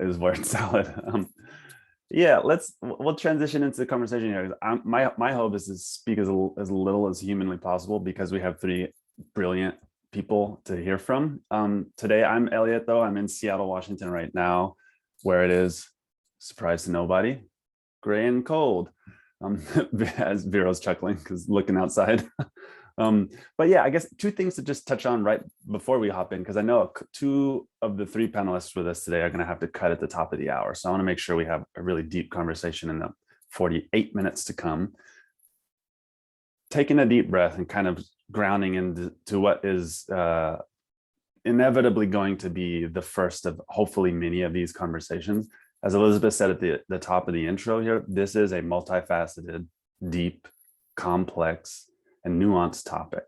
is word salad. We'll transition into the conversation here. My hope is to speak as little as humanly possible because we have three brilliant people to hear from. Today, I'm Elliot, though. I'm in Seattle, Washington right now, where it is, surprise to nobody, gray and cold. As Vero's chuckling because looking outside. But yeah, I guess two things to just touch on right before we hop in, because I know two of the three panelists with us today are going to have to cut at the top of the hour. So I want to make sure we have a really deep conversation in the 48 minutes to come. Taking a deep breath and kind of grounding into what is inevitably going to be the first of hopefully many of these conversations. As Elizabeth said at the top of the intro here, this is a multifaceted, deep, complex, and nuanced topic.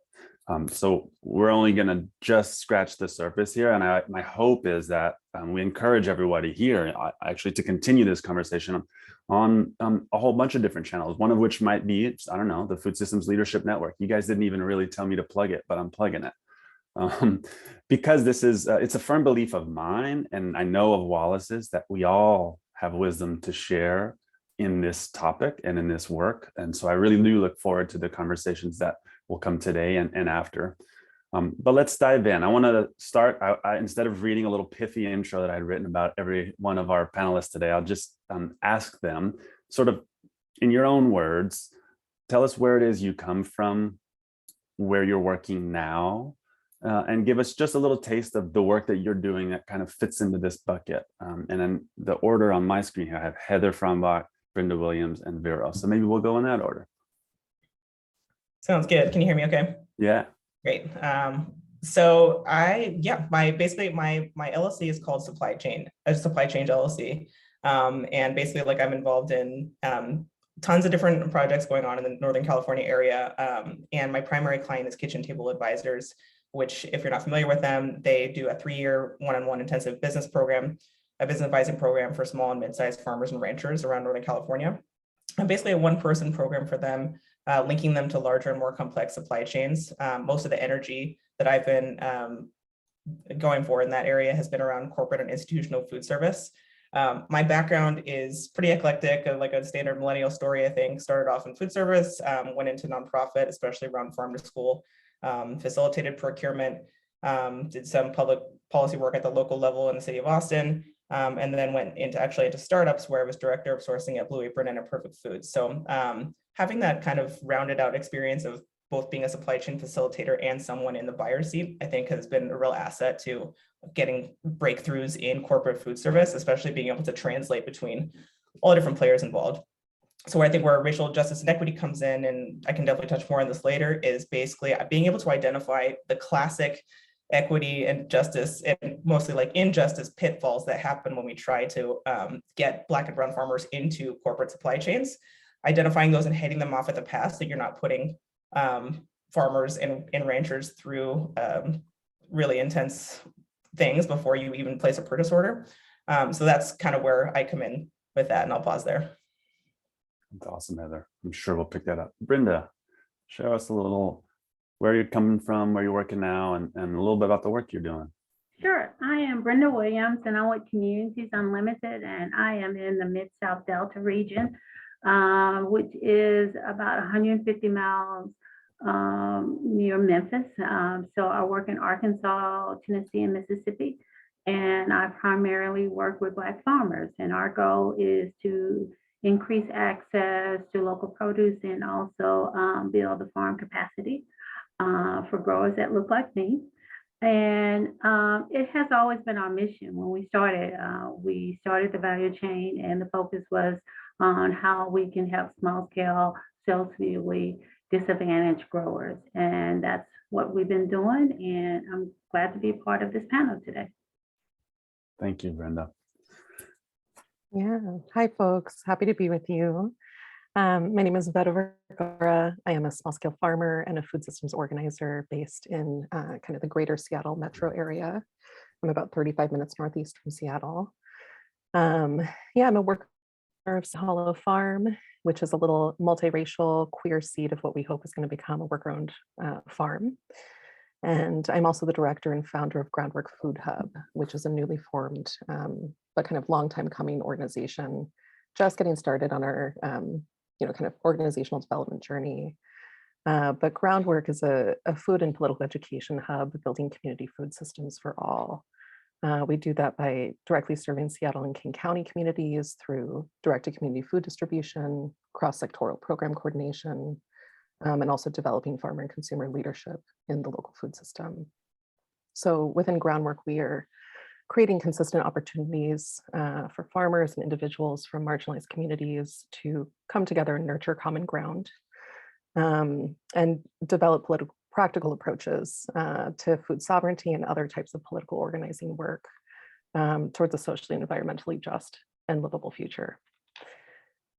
So we're only going to just scratch the surface here. And my hope is that we encourage everybody here actually to continue this conversation on a whole bunch of different channels, one of which might be, I don't know, the Food Systems Leadership Network. You guys didn't even really tell me to plug it, but I'm plugging it. Because this is, it's a firm belief of mine, and I know of Wallace's, that we all have wisdom to share in this topic and in this work. And so I really do look forward to the conversations that will come today and after. But let's dive in. I want to start, instead of reading a little pithy intro that I'd written about every one of our panelists today, I'll just ask them sort of in your own words, tell us where it is you come from, where you're working now, and give us just a little taste of the work that you're doing that kind of fits into this bucket. And then the order on my screen here, I have Heather Frambach, Brenda Williams, and Vero. So maybe we'll go in that order. Sounds good. Can you hear me okay? Yeah. Great. So my LLC is called Supply Chain LLC. And basically like I'm involved in tons of different projects going on in the Northern California area. And my primary client is Kitchen Table Advisors, which, if you're not familiar with them, they do a 3-year one-on-one intensive business advising program for small and mid-sized farmers and ranchers around Northern California. And basically a one-person program for them, linking them to larger and more complex supply chains. Most of the energy that I've been going for in that area has been around corporate and institutional food service. My background is pretty eclectic, like a standard millennial story, I think. Started off in food service, went into nonprofit, especially around farm to school, facilitated procurement, did some public policy work at the local level in the city of Austin, and then went into startups where I was director of sourcing at Blue Apron and Imperfect Foods. So having that kind of rounded out experience of both being a supply chain facilitator and someone in the buyer's seat, I think has been a real asset to getting breakthroughs in corporate food service, especially being able to translate between all the different players involved. So I think where racial justice and equity comes in, and I can definitely touch more on this later, is basically being able to identify the classic equity and justice and mostly like injustice pitfalls that happen when we try to get Black and brown farmers into corporate supply chains, identifying those and heading them off at the pass so you're not putting farmers and ranchers through really intense things before you even place a purchase order. So that's kind of where I come in with that, and I'll pause there. That's awesome, Heather. I'm sure we'll pick that up. Brenda, share us a little where you're coming from, where you're working now, and a little bit about the work you're doing. Sure. I am Brenda Williams, and I'm with Communities Unlimited, and I am in the Mid-South Delta region, which is about 150 miles near Memphis. So I work in Arkansas, Tennessee, and Mississippi, and I primarily work with Black farmers, and our goal is to increase access to local produce and also build the farm capacity for growers that look like me. And it has always been our mission. When we started the value chain, and the focus was on how we can help small scale, socially disadvantaged growers. And that's what we've been doing. And I'm glad to be a part of this panel today. Thank you, Brenda. Yeah. Hi, folks. Happy to be with you. My name is Vero Vergara. I am a small-scale farmer and a food systems organizer based in kind of the greater Seattle metro area. I'm about 35 minutes northeast from Seattle. I'm a worker of Hollow Farm, which is a little multiracial queer seed of what we hope is going to become a worker-owned farm. And I'm also the director and founder of Groundwork Food Hub, which is a newly formed, but kind of long time coming organization, just getting started on our, kind of organizational development journey. But Groundwork is a food and political education hub building community food systems for all. We do that by directly serving Seattle and King County communities through direct-to-community food distribution, cross-sectoral program coordination, and also developing farmer and consumer leadership in the local food system. So within Groundwork, we are creating consistent opportunities for farmers and individuals from marginalized communities to come together and nurture common ground and develop practical approaches to food sovereignty and other types of political organizing work towards a socially and environmentally just and livable future.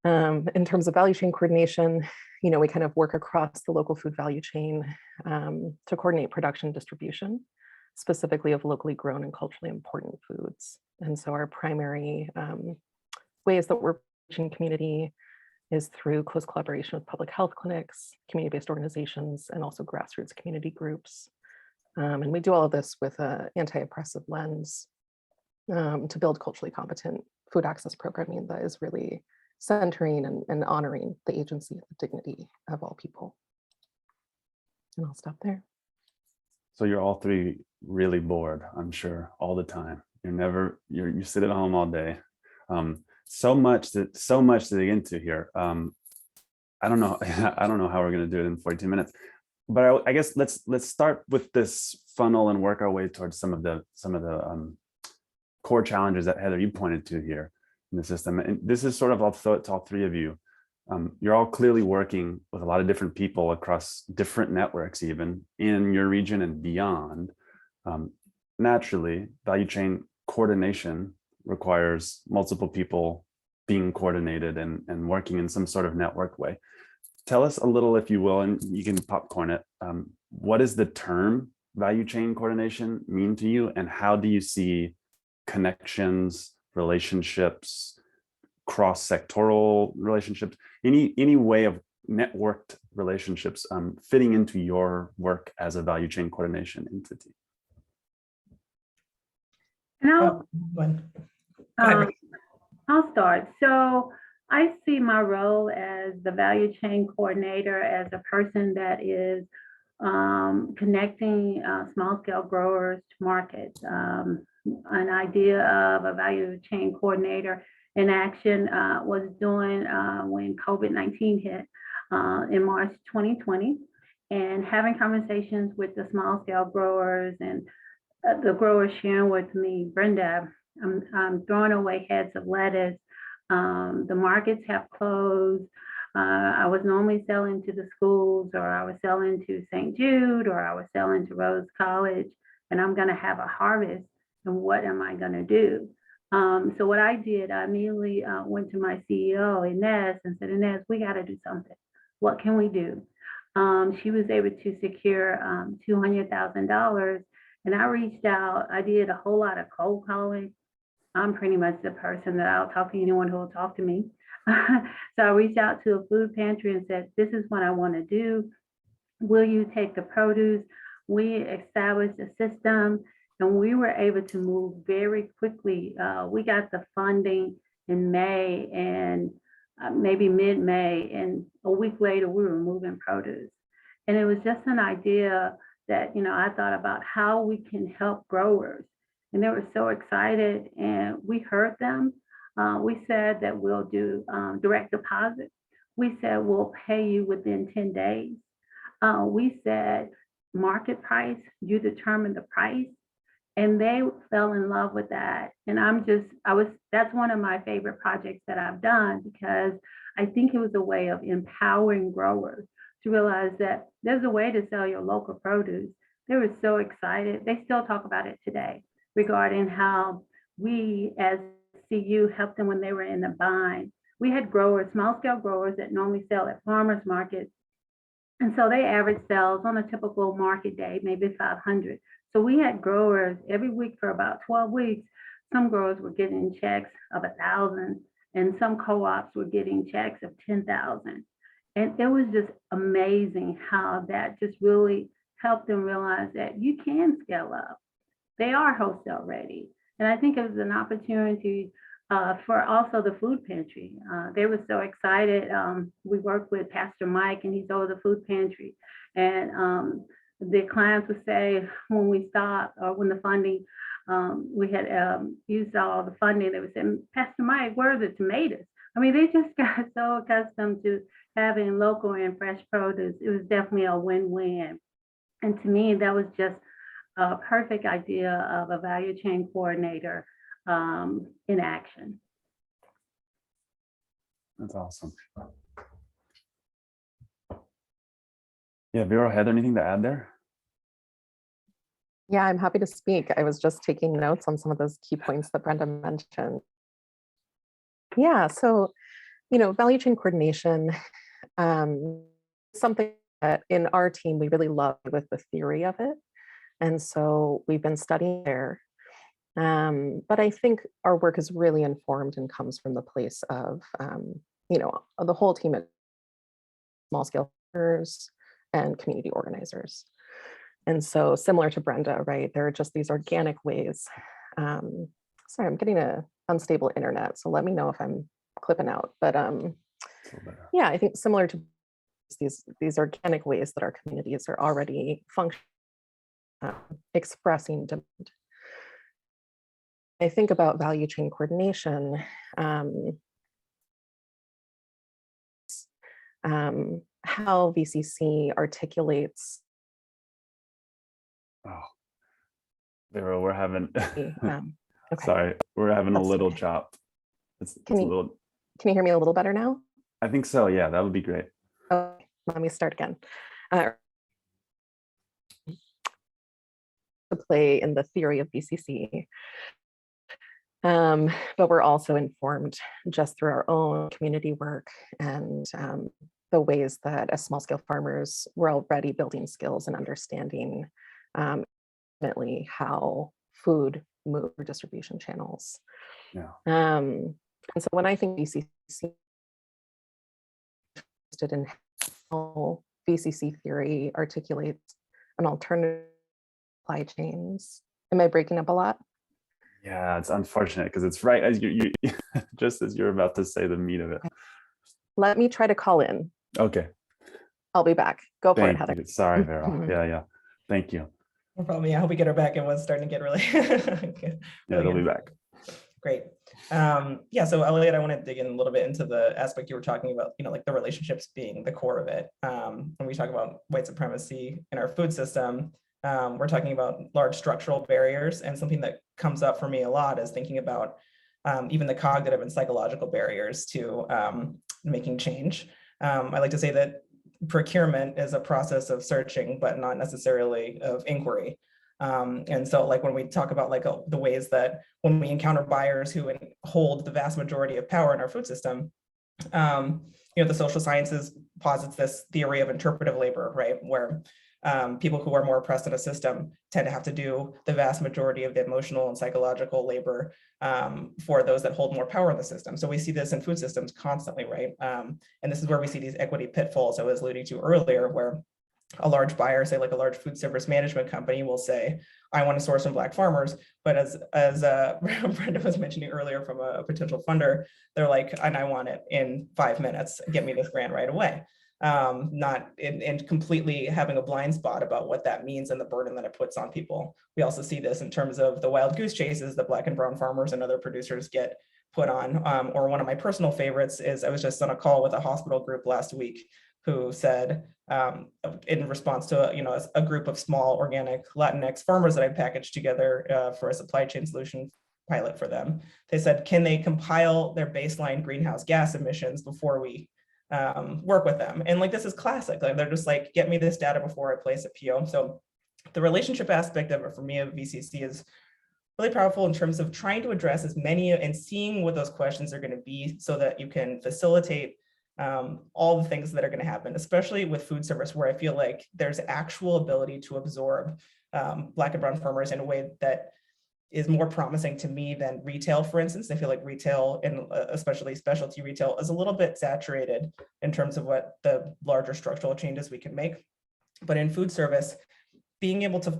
In terms of value chain coordination, we kind of work across the local food value chain to coordinate production and distribution, specifically of locally grown and culturally important foods. And so our primary ways that we're reaching community is through close collaboration with public health clinics, community-based organizations, and also grassroots community groups. And we do all of this with an anti-oppressive lens to build culturally competent food access programming that is really centering and honoring the agency and the dignity of all people. And I'll stop there. So you're all three really bored, I'm sure, all the time. You sit at home all day. So much to dig into here. I don't know how we're going to do it in 42 minutes, but I guess let's start with this funnel and work our way towards some of the core challenges that Heather, you pointed to here in the system. And this is sort of, I'll throw it to all three of you. You're all clearly working with a lot of different people across different networks, even in your region and beyond. Naturally, value chain coordination requires multiple people being coordinated and working in some sort of network way. Tell us a little, if you will, and you can popcorn it. What does the term value chain coordination mean to you, and how do you see connections, relationships, cross-sectoral relationships, any way of networked relationships fitting into your work as a value chain coordination entity? I'll start. So I see my role as the value chain coordinator as a person that is connecting small scale growers to markets. An idea of a value chain coordinator in action was doing when COVID-19 hit in March 2020, and having conversations with the small scale growers and the growers sharing with me, Brenda, I'm throwing away heads of lettuce. The markets have closed. I was normally selling to the schools, or I was selling to St. Jude, or I was selling to Rose College, and I'm going to have a harvest. And what am I going to do? So what I did, I immediately went to my CEO, Inez, and said, Inez, we got to do something. What can we do? She was able to secure $200,000. And I reached out. I did a whole lot of cold calling. I'm pretty much the person that I'll talk to anyone who will talk to me. So I reached out to a food pantry and said, this is what I want to do. Will you take the produce? We established a system, and we were able to move very quickly. We got the funding in May, and maybe mid-May, and a week later we were moving produce. And it was just an idea that, I thought about how we can help growers. And they were so excited, and we heard them. We said that we'll do direct deposit. We said we'll pay you within 10 days. We said market price, you determine the price. And they fell in love with that. And that's one of my favorite projects that I've done, because I think it was a way of empowering growers to realize that there's a way to sell your local produce. They were so excited. They still talk about it today regarding how we as CU helped them when they were in the bind. We had growers, small scale growers that normally sell at farmers markets. And so they average sales on a typical market day, maybe 500. So we had growers every week for about 12 weeks. Some growers were getting checks of 1,000, and some co-ops were getting checks of 10,000. And it was just amazing how that just really help them realize that you can scale up. They are wholesale ready. And I think it was an opportunity for also the food pantry. They were so excited. We worked with Pastor Mike, and he's over the food pantry. And the clients would say when we stopped or when the funding, we had used all the funding, they would say, Pastor Mike, where are the tomatoes? I mean, they just got so accustomed to having local and fresh produce. It was definitely a win-win. And to me, that was just a perfect idea of a value chain coordinator in action. That's awesome. Yeah, Vero, had anything to add there? Yeah, I'm happy to speak. I was just taking notes on some of those key points that Brenda mentioned. Yeah, so, value chain coordination, something that in our team, we really love with the theory of it. And so we've been studying there. But I think our work is really informed and comes from the place of, the whole team at small scale farmers and community organizers. And so similar to Brenda, right, there are just these organic ways. Sorry, I'm getting an unstable internet, so let me know if I'm clipping out. But yeah, I think similar to these organic ways that our communities are already functioning, expressing demand. I think about value chain coordination, how VCC articulates. Oh, Vero, we're having, Okay. sorry, we're having a That's little okay. chop. Can you hear me a little better now? I think so, yeah, that would be great. Okay, let me start again. To play in the theory of VCC. But we're also informed just through our own community work and the ways that as small scale farmers, we're already building skills and understanding ultimately how food moves through distribution channels. Yeah. And so when I think VCC, interested in how VCC theory articulates an alternative supply chains. Am I breaking up a lot? Yeah, it's unfortunate because it's right as you just as you're about to say the meat of it. Let me try to call in. Okay. I'll be back. Go for it, Thank Heather. you. Sorry, Vero. Yeah. Thank you. No problem. Yeah, I hope we get her back. It was starting to get really. Yeah, they'll be back. Great. Yeah, so Elliot, I want to dig in a little bit into the aspect you were talking about, like the relationships being the core of it. When we talk about white supremacy in our food system, we're talking about large structural barriers, and something that comes up for me a lot is thinking about even the cognitive and psychological barriers to making change. I like to say that procurement is a process of searching, but not necessarily of inquiry. And so like when we talk about like the ways that when we encounter buyers who hold the vast majority of power in our food system, the social sciences posits this theory of interpretive labor, right? Where people who are more oppressed in a system tend to have to do the vast majority of the emotional and psychological labor for those that hold more power in the system. So we see this in food systems constantly, right? And this is where we see these equity pitfalls I was alluding to earlier, where a large buyer, say like a large food service management company, will say, I want to source from Black farmers. But as Brenda was mentioning earlier from a potential funder, they're like, and I want it in 5 minutes, get me this grant right away. Not in completely having a blind spot about what that means and the burden that it puts on people. We also see this in terms of the wild goose chases that Black and brown farmers and other producers get put on. Or one of my personal favorites is I was just on a call with a hospital group last week who said, in response to a group of small organic Latinx farmers that I packaged together for a supply chain solution pilot for them, they said, can they compile their baseline greenhouse gas emissions before we work with them? And like, this is classic. Like, they're just like, get me this data before I place a PO. So the relationship aspect of it for me of VCC is really powerful in terms of trying to address as many and seeing what those questions are going to be so that you can facilitate all the things that are going to happen, especially with food service, where I feel like there's actual ability to absorb Black and brown farmers in a way that is more promising to me than retail, for instance. I feel like retail, and especially specialty retail, is a little bit saturated in terms of what the larger structural changes we can make. But in food service, being able to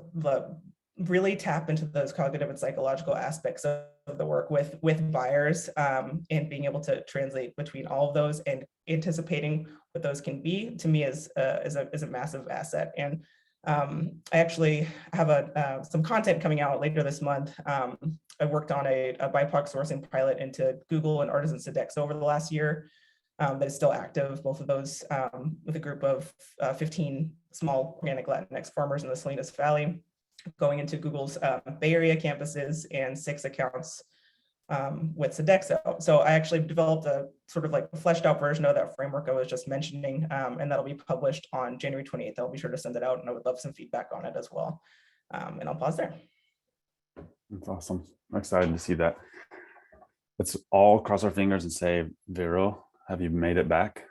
really tap into those cognitive and psychological aspects of the work with buyers, and being able to translate between all of those and anticipating what those can be, to me is a massive asset. And I actually have some content coming out later this month. I worked on a BIPOC sourcing pilot into Google and Artisan Sodexo over the last year that is still active, both of those with a group of 15 small organic Latinx farmers in the Salinas Valley, going into Google's Bay Area campuses and 6 accounts with Sodexo. So I actually developed a sort of like fleshed out version of that framework I was just mentioning, and that'll be published on January 28th. I'll be sure to send it out, and I would love some feedback on it as well. And I'll pause there. That's awesome. I'm excited to see that. Let's all cross our fingers and say, Vero, have you made it back?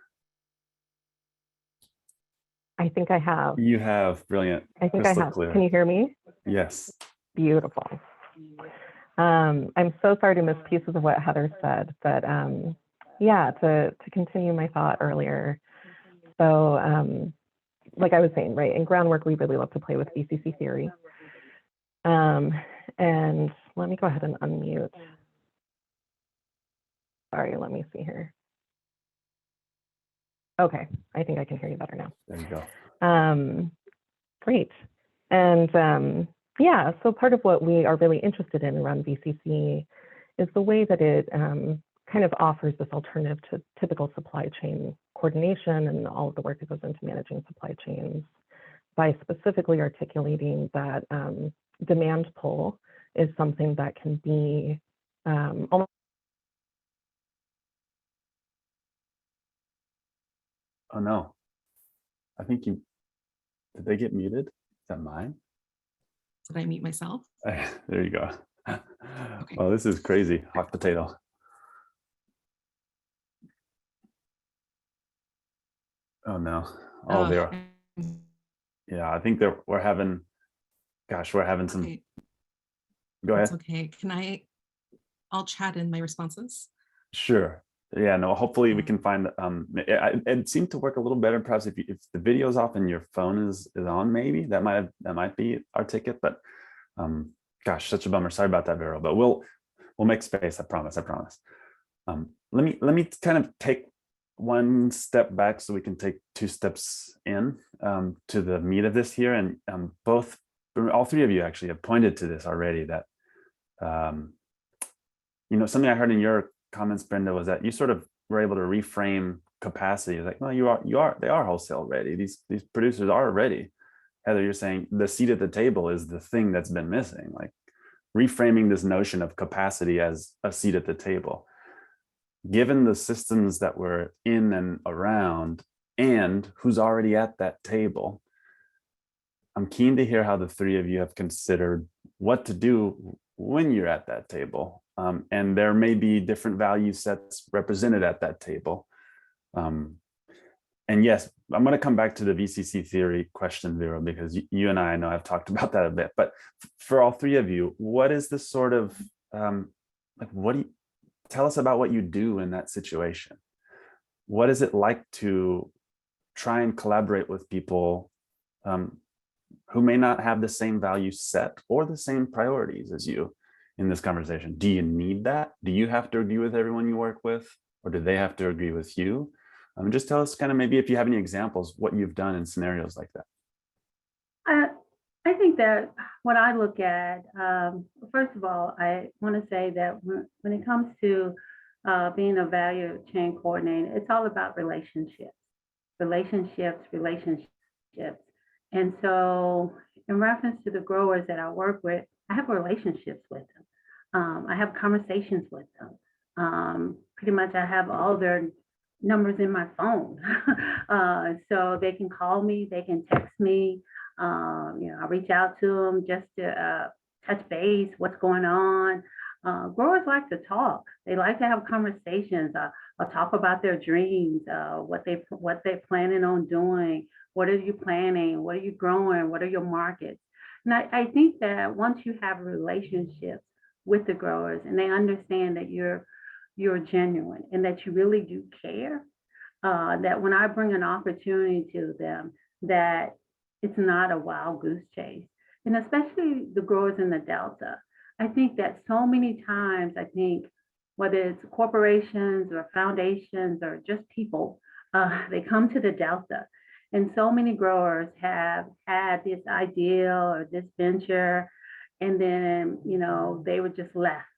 I think I have. You have. Brilliant. I think I have. Clear. Can you hear me? Yes. Beautiful. I'm so sorry to miss pieces of what Heather said, but yeah, to continue my thought earlier. So like I was saying, right, in groundwork, we really love to play with VCC theory. And let me go ahead and unmute. Sorry, let me see here. Okay, I think I can hear you better now. There you go. Great. And yeah, so part of what we are really interested in around VCC is the way that it kind of offers this alternative to typical supply chain coordination and all of the work that goes into managing supply chains by specifically articulating that demand pull is something that can be almost. Oh no, I think did they get muted? Is that mine? Did I mute myself? There you go. Okay. Well, this is crazy. Hot potato. Oh no. Oh, there. Yeah, I think that we're having some. Okay. Go ahead. That's okay. I'll chat in my responses. Sure. Yeah, no, hopefully we can find, it seemed to work a little better, perhaps if the video's off and your phone is on, maybe that might be our ticket, but gosh, such a bummer. Sorry about that, Vero, but we'll make space. I promise. Let me kind of take one step back so we can take 2 steps in to the meat of this here. And all 3 of you actually have pointed to this already, that, something I heard in your comments, Brenda, was that you sort of were able to reframe capacity. Like, well, they are wholesale ready. These producers are ready. Heather, you're saying the seat at the table is the thing that's been missing, like reframing this notion of capacity as a seat at the table. Given the systems that we're in and around and who's already at that table, I'm keen to hear how the 3 of you have considered what to do when you're at that table. And there may be different value sets represented at that table. And yes, I'm going to come back to the VCC theory question, Vero, because you and I know I've talked about that a bit. But for all 3 of you, what is the sort of, tell us about what you do in that situation? What is it like to try and collaborate with people who may not have the same value set or the same priorities as you in this conversation? Do you need that? Do you have to agree with everyone you work with, or do they have to agree with you? Just tell us kind of maybe if you have any examples, what you've done in scenarios like that. I think that what I look at, first of all, I want to say that when it comes to being a value chain coordinator, it's all about relationships. And so in reference to the growers that I work with, I have relationships with them. I have conversations with them. Pretty much I have all their numbers in my phone. So they can call me, they can text me. I reach out to them just to touch base, what's going on. Growers like to talk. They like to have conversations. I'll talk about their dreams, what they're planning on doing. What are you planning? What are you growing? What are your markets? And I think that once you have relationships with the growers and they understand that you're genuine and that you really do care, that when I bring an opportunity to them, that it's not a wild goose chase. And especially the growers in the Delta. I think that so many times, I think whether it's corporations or foundations or just people, they come to the Delta. And so many growers have had this idea or this venture, and then, you know, they were just left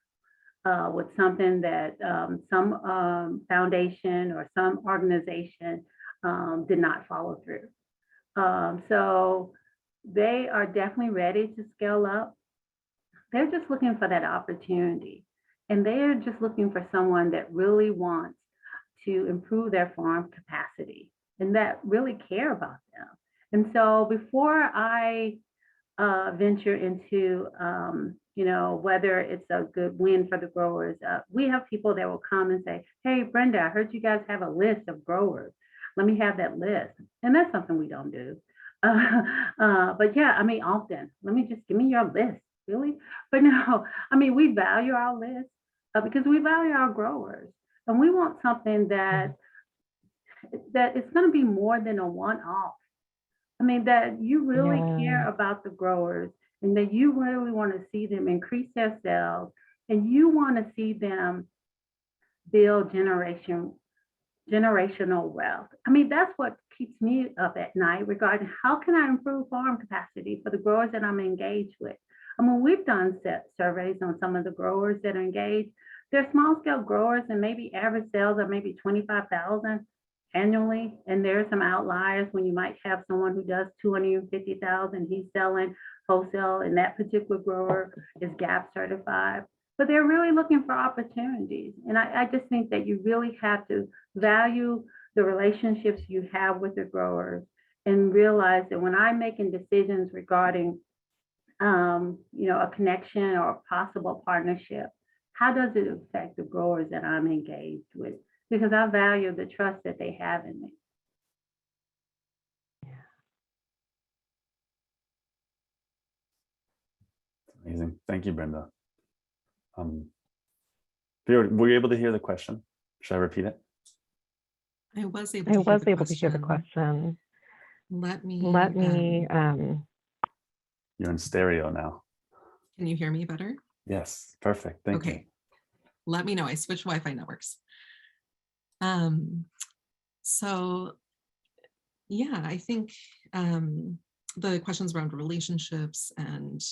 with something that some foundation or some organization did not follow through. So they are definitely ready to scale up. They're just looking for that opportunity. And they're just looking for someone that really wants to improve their farm capacity and that really care about them. And so before I venture into, you know, whether it's a good win for the growers, we have people that will come and say, hey, Brenda, I heard you guys have a list of growers. Let me have that list. And that's something we don't do. But yeah, I mean, often, let me just give me your list, really? But no, I mean, we value our list because we value our growers. And we want something that it's going to be more than a one-off. I mean, that you really care about the growers and that you really want to see them increase their sales and you want to see them build generational wealth. I mean, that's what keeps me up at night regarding how can I improve farm capacity for the growers that I'm engaged with. I mean, we've done surveys on some of the growers that are engaged. They're small scale growers and maybe average sales are maybe 25,000 annually. And there's some outliers when you might have someone who does 250,000, he's selling wholesale and that particular grower is GAP certified. But they're really looking for opportunities. And I just think that you really have to value the relationships you have with the growers and realize that when I'm making decisions regarding you know, a connection or a possible partnership, how does it affect the growers that I'm engaged with? Because I value the trust that they have in me. Amazing. Thank you, Brenda. Vero, were you able to hear the question? Should I repeat it? I was able to hear the question. Let me. You're in stereo now. Can you hear me better? Yes, perfect. Thank you. Okay. Let me know. I switched Wi-Fi networks. So yeah, I think the questions around relationships and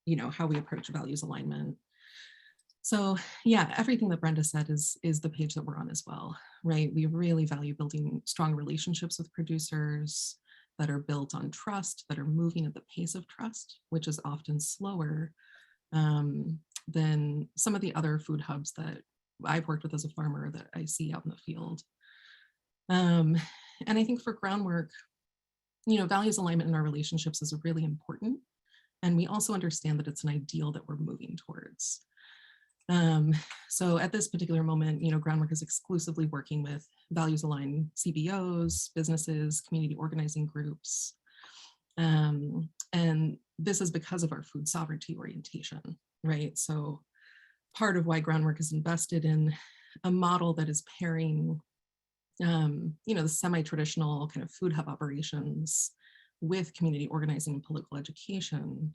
you know, how we approach values alignment. So yeah, everything that Brenda said is the page that we're on as well, right? We really value building strong relationships with producers that are built on trust, that are moving at the pace of trust, which is often slower than some of the other food hubs that I've worked with as a farmer that I see out in the field. And I think for groundwork, you know, values alignment in our relationships is really important. And we also understand that it's an ideal that we're moving towards. So at this particular moment, you know, groundwork is exclusively working with values aligned CBOs, businesses, community organizing groups. And this is because of our food sovereignty orientation, right? So part of why groundwork is invested in a model that is pairing, you know, the semi-traditional kind of food hub operations with community organizing and political education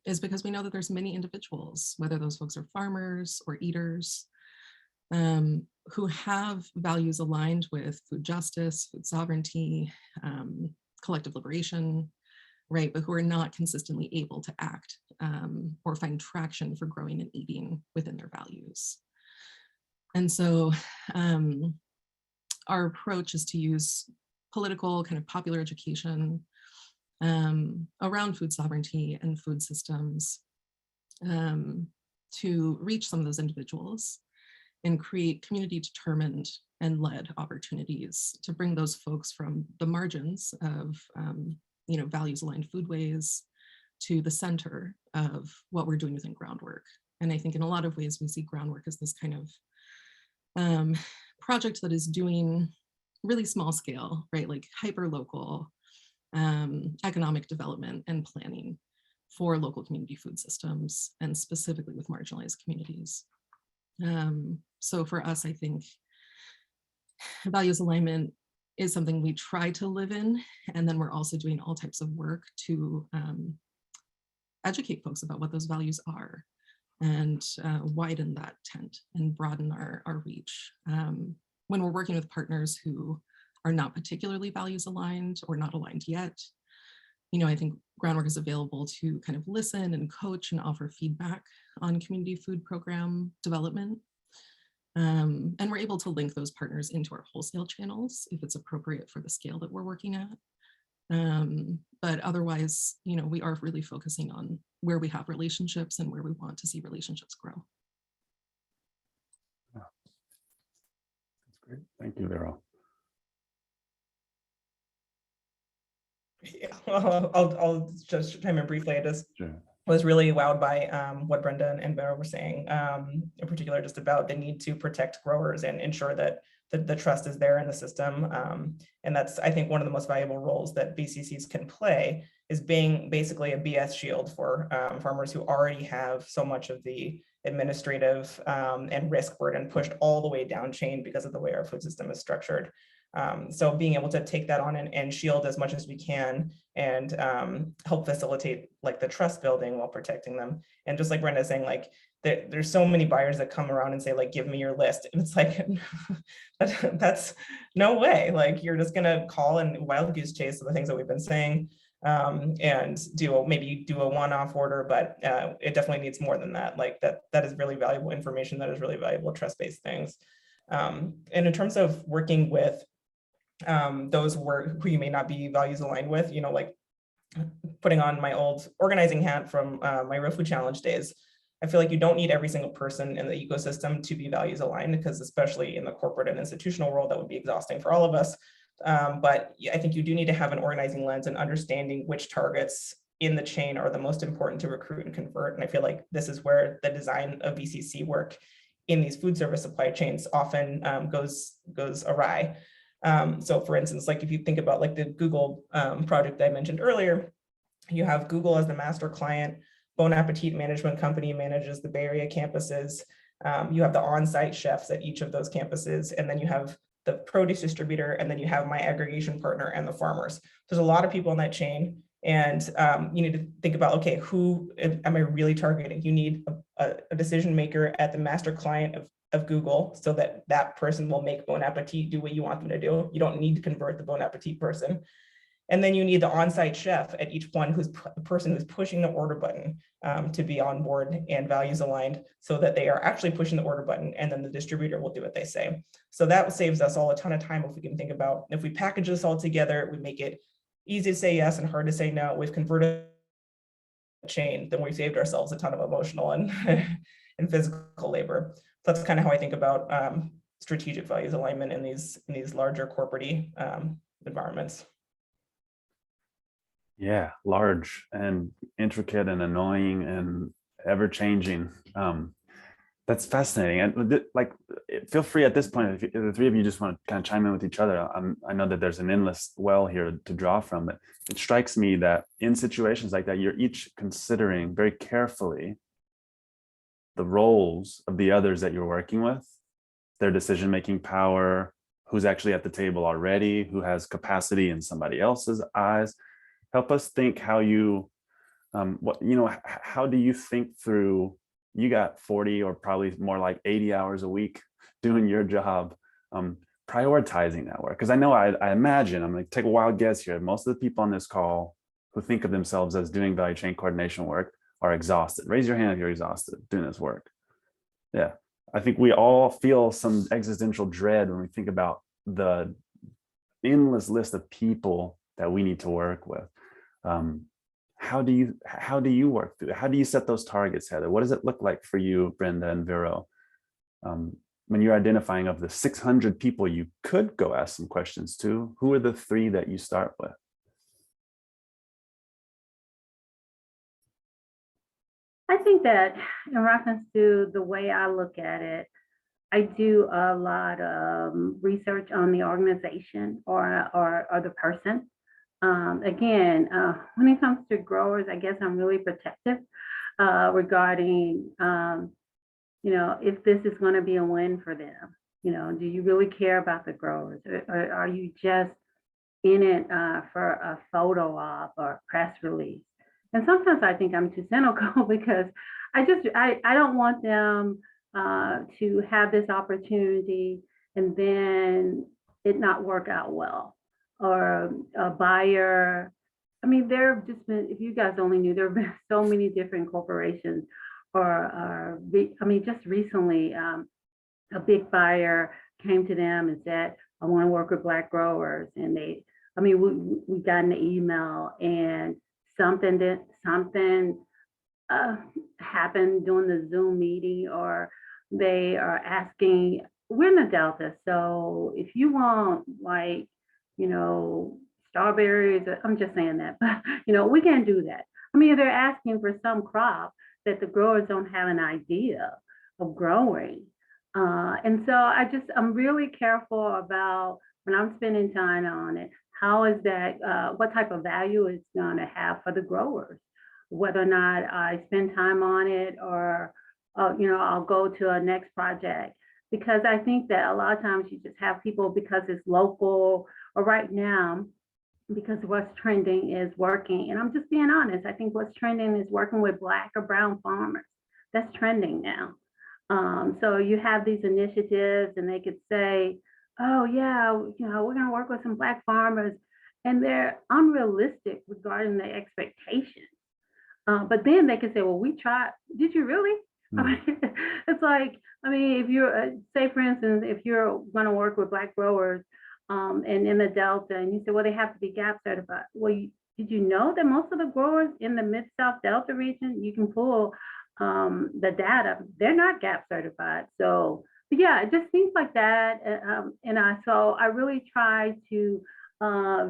is because we know that there's many individuals, whether those folks are farmers or eaters, who have values aligned with food justice, food sovereignty, collective liberation, right, but who are not consistently able to act or find traction for growing and eating within their values. And so our approach is to use political kind of popular education around food sovereignty and food systems to reach some of those individuals and create community determined and led opportunities to bring those folks from the margins of you know, values aligned foodways to the center of what we're doing within groundwork. And I think in a lot of ways we see groundwork as this kind of project that is doing really small scale, right, like hyper local economic development and planning for local community food systems, and specifically with marginalized communities. So for us, I think values alignment is something we try to live in. And then we're also doing all types of work to educate folks about what those values are and widen that tent and broaden our reach. When we're working with partners who are not particularly values aligned or not aligned yet, I think Groundwork is available to kind of listen and coach and offer feedback on community food program development. And we're able to link those partners into our wholesale channels if it's appropriate for the scale that we're working at. But otherwise, we are really focusing on where we have relationships and where we want to see relationships grow. Yeah. That's great. Thank you, Vero. Yeah, well, I'll just chime in briefly. I just Sure. was really wowed by what Brenda and Vero were saying, in particular, just about the need to protect growers and ensure that the trust is there in the system. And that's, I think, one of the most valuable roles that BCCs can play is being basically a BS shield for farmers who already have so much of the administrative and risk burden pushed all the way down chain because of the way our food system is structured. So being able to take that on and shield as much as we can and help facilitate like the trust building while protecting them. And just like Brenda is saying, like there's so many buyers that come around and say, like, give me your list. And it's like, that's no way. Like, you're just gonna call and wild goose chase the things that we've been saying and maybe do a one-off order, but it definitely needs more than that. Like that is really valuable information. That is really valuable trust-based things. And in terms of working with those who you may not be values aligned with, like putting on my old organizing hat from my Real Food Challenge days, I feel like you don't need every single person in the ecosystem to be values aligned, because especially in the corporate and institutional world, that would be exhausting for all of us. But I think you do need to have an organizing lens and understanding which targets in the chain are the most important to recruit and convert. And I feel like this is where the design of BCC work in these food service supply chains often goes awry. So for instance, like if you think about like the Google project that I mentioned earlier, you have Google as the master client. Bon Appetit Management Company manages the Bay Area campuses. You have the on-site chefs at each of those campuses, and then you have the produce distributor, and then you have my aggregation partner and the farmers. There's a lot of people in that chain, and you need to think about, okay, who am I really targeting? You need a decision maker at the master client of Google, so that person will make Bon Appetit do what you want them to do. You don't need to convert the Bon Appetit person. And then you need the on-site chef at each one, who's the person who's pushing the order button to be on board and values aligned, so that they are actually pushing the order button, and then the distributor will do what they say. So that saves us all a ton of time if we can think about, if we package this all together, we make it easy to say yes and hard to say no, we've converted the chain, then we've saved ourselves a ton of emotional and, and physical labor. So that's kind of how I think about strategic values alignment in these larger corporate environments. Yeah, large and intricate and annoying and ever-changing. That's fascinating. And like, feel free at this point, if the three of you just want to kind of chime in with each other. I know that there's an endless well here to draw from, but it strikes me that in situations like that, you're each considering very carefully the roles of the others that you're working with, their decision-making power, who's actually at the table already, who has capacity in somebody else's eyes. Help us think how you, how do you think through, you got 40 or probably more like 80 hours a week doing your job, prioritizing that work? Because I know, I imagine, I'm going to take a wild guess here, most of the people on this call who think of themselves as doing value chain coordination work are exhausted. Raise your hand if you're exhausted doing this work. Yeah, I think we all feel some existential dread when we think about the endless list of people that we need to work with. How do you work through it? How do you set those targets, Heather? What does it look like for you, Brenda and Vero, when you're identifying of the 600 people you could go ask some questions to? Who are the three that you start with? I think that in reference to the way I look at it, I do a lot of research on the organization or the person. Again, when it comes to growers, I guess I'm really protective regarding, if this is going to be a win for them. You know, do you really care about the growers? Or are you just in it for a photo op or a press release? And sometimes I think I'm too cynical because I don't want them to have this opportunity and then it not work out well, or a buyer. I mean, there have just been, if you guys only knew, there have been so many different corporations, or I mean, just recently, a big buyer came to them and said, I want to work with Black growers. And we got an email, and something happened during the Zoom meeting, or they are asking, we're in the Delta, so if you want, like, you know, strawberries, I'm just saying that, but you know, we can't do that. I mean, they're asking for some crop that the growers don't have an idea of growing. And so I'm really careful about, when I'm spending time on it, how is that, what type of value it's going to have for the growers, whether or not I spend time on it, or, you know, I'll go to a next project. Because I think that a lot of times you just have people, because it's local, or right now, because what's trending is working. And I'm just being honest, I think what's trending is working with Black or brown farmers. That's trending now. So you have these initiatives, and they could say, oh yeah, you know, we're going to work with some Black farmers, and they're unrealistic regarding their expectations. But then they can say, well, we tried. Did you really? I mean, it's like, I mean, if you're, say for instance, if you're going to work with Black growers and in the Delta, and you say, well, they have to be GAP certified. Well, did you know that most of the growers in the Mid-South Delta region, you can pull the data, they're not GAP certified. So yeah, just things like that. So I really try to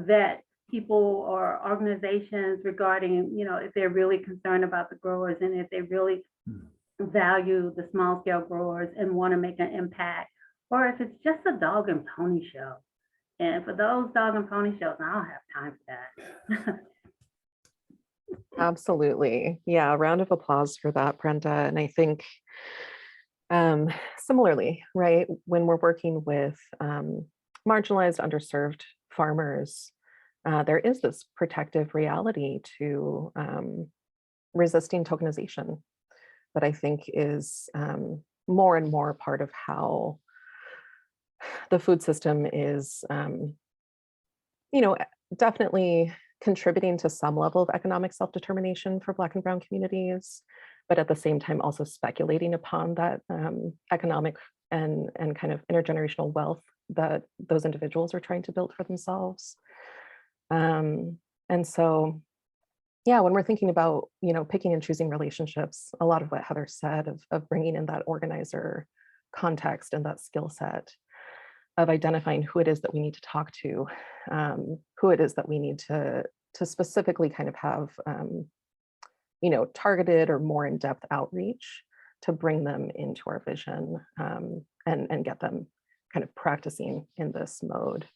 vet people or organizations regarding, you know, if they're really concerned about the growers, and if they really value the small scale growers and want to make an impact, or if it's just a dog and pony show. And for those dog and pony shows, I don't have time for that. Absolutely. Yeah, a round of applause for that, Brenda. And I think similarly, right, when we're working with marginalized, underserved farmers, there is this protective reality to resisting tokenization that I think is more and more part of how the food system is, you know, definitely contributing to some level of economic self-determination for Black and brown communities, but at the same time also speculating upon that economic and kind of intergenerational wealth that those individuals are trying to build for themselves. And so, yeah, when we're thinking about, you know, picking and choosing relationships, a lot of what Heather said of bringing in that organizer context and that skill set of identifying who it is that we need to talk to, who it is that we need to specifically kind of have, you know, targeted or more in-depth outreach to bring them into our vision and get them kind of practicing in this mode.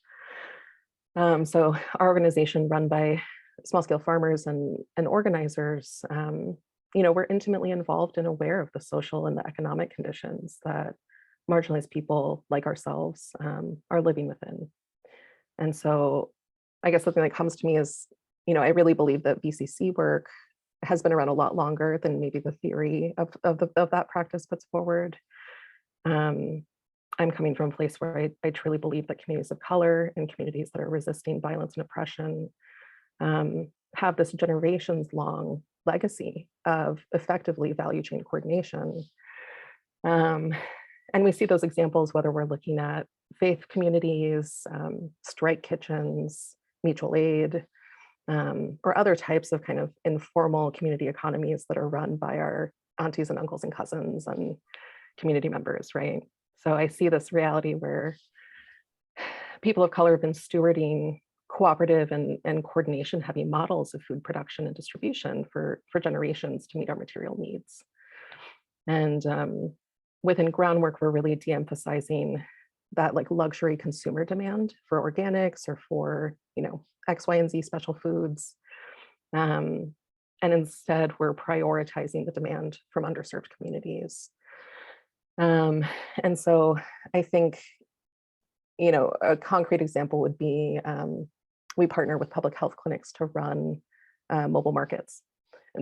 So our organization, run by small-scale farmers and organizers, you know, we're intimately involved and aware of the social and the economic conditions that marginalized people like ourselves are living within. And so I guess something that comes to me is, you know, I really believe that VCC work has been around a lot longer than maybe the theory of that practice puts forward. I'm coming from a place where I truly believe that communities of color and communities that are resisting violence and oppression have this generations long legacy of effectively value chain coordination. And we see those examples, whether we're looking at faith communities, strike kitchens, mutual aid, or other types of kind of informal community economies that are run by our aunties and uncles and cousins and community members, right? So I see this reality where people of color have been stewarding cooperative and coordination heavy models of food production and distribution for generations to meet our material needs. And within groundwork, we're really de-emphasizing that like luxury consumer demand for organics or for, you know, X, Y, and Z special foods. And instead we're prioritizing the demand from underserved communities. And so I think, you know, a concrete example would be we partner with public health clinics to run mobile markets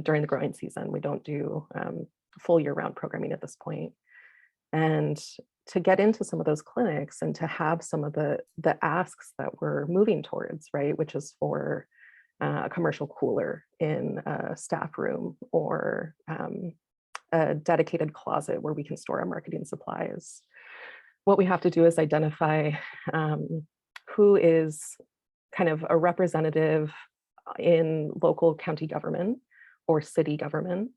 during the growing season. We don't do full year-round programming at this point. And to get into some of those clinics and to have some of the asks that we're moving towards, right, which is for a commercial cooler in a staff room, or a dedicated closet where we can store our marketing supplies. What we have to do is identify who is kind of a representative in local county government or city government